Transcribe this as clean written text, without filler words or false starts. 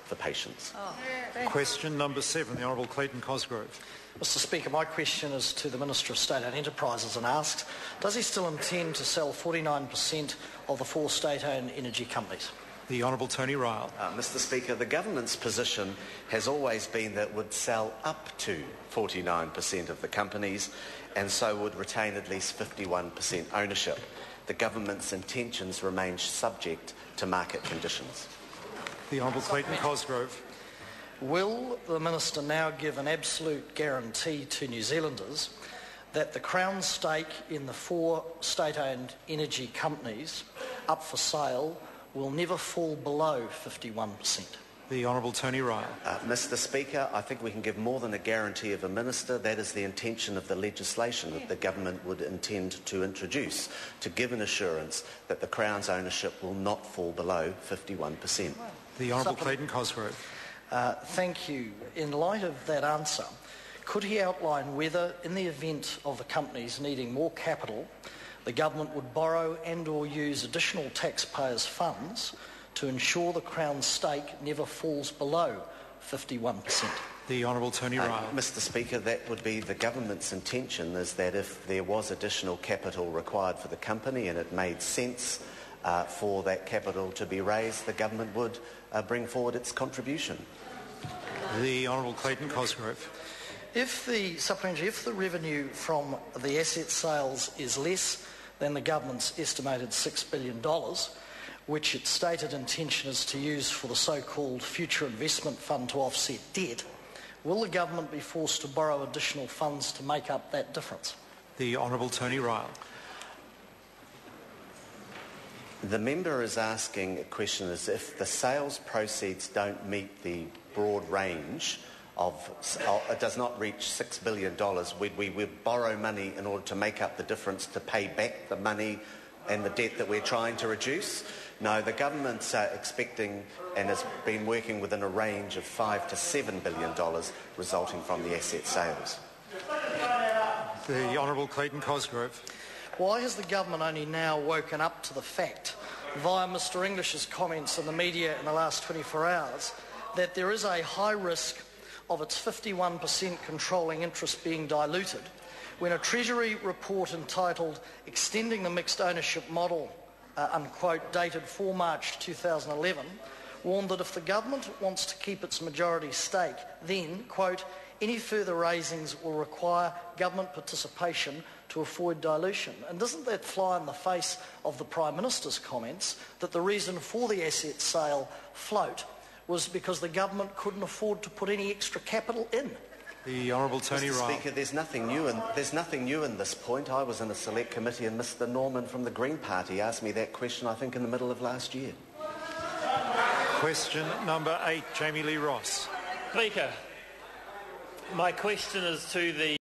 for patients. Question number 7, the Honourable Clayton Cosgrove. Mr Speaker, my question is to the Minister of State-Owned Enterprises and asks, does he still intend to sell 49% of the 4 state-owned energy companies? The Honourable Tony Ryle. Mr Speaker, the government's position has always been that it would sell up to 49% of the companies and so would retain at least 51% ownership. The government's intentions remain subject to market conditions. The Honourable Clayton Cosgrove. Will the Minister now give an absolute guarantee to New Zealanders that the Crown's stake in the 4 state-owned energy companies up for sale will never fall below 51%? The Honourable Tony Ryle. Mr Speaker, I think we can give more than a guarantee of a minister. That is the intention of the legislation that the government would intend to introduce, to give an assurance that the Crown's ownership will not fall below 51%. The Honourable Clayton Cosgrove. Thank you. In light of that answer, could he outline whether, in the event of the companies needing more capital, the government would borrow and/or use additional taxpayers' funds to ensure the Crown's stake never falls below 51%? The Honourable Tony Ryle. Mr Speaker, that would be the government's intention, is that if there was additional capital required for the company and it made sense for that capital to be raised, the government would bring forward its contribution. The Honourable Clayton Cosgrove. If the revenue from the asset sales is less than the government's estimated $6 billion, which its stated intention is to use for the so-called Future Investment Fund to offset debt, will the government be forced to borrow additional funds to make up that difference? The Honourable Tony Ryle. The member is asking a question as if the sales proceeds don't meet the broad range of, it does not reach $6 billion, we would borrow money in order to make up the difference to pay back the money and the debt that we're trying to reduce. No, the government's expecting and has been working within a range of $5 to $7 billion resulting from the asset sales. The Honourable Clayton Cosgrove. Why has the government only now woken up to the fact, via Mr English's comments in the media in the last 24 hours, that there is a high risk of its 51% controlling interest being diluted, when a Treasury report entitled Extending the Mixed Ownership Model, unquote, dated 4 March 2011, warned that if the government wants to keep its majority stake, then, quote, any further raisings will require government participation to avoid dilution. And doesn't that fly in the face of the Prime Minister's comments that the reason for the asset sale float was because the government couldn't afford to put any extra capital in? The Honourable Tony Ryle. Mr Speaker, there's nothing new in this point. I was in a select committee and Mr Norman from the Green Party asked me that question, I think, in the middle of last year. Question number 8, Jamie Lee Ross. Speaker, my question is to the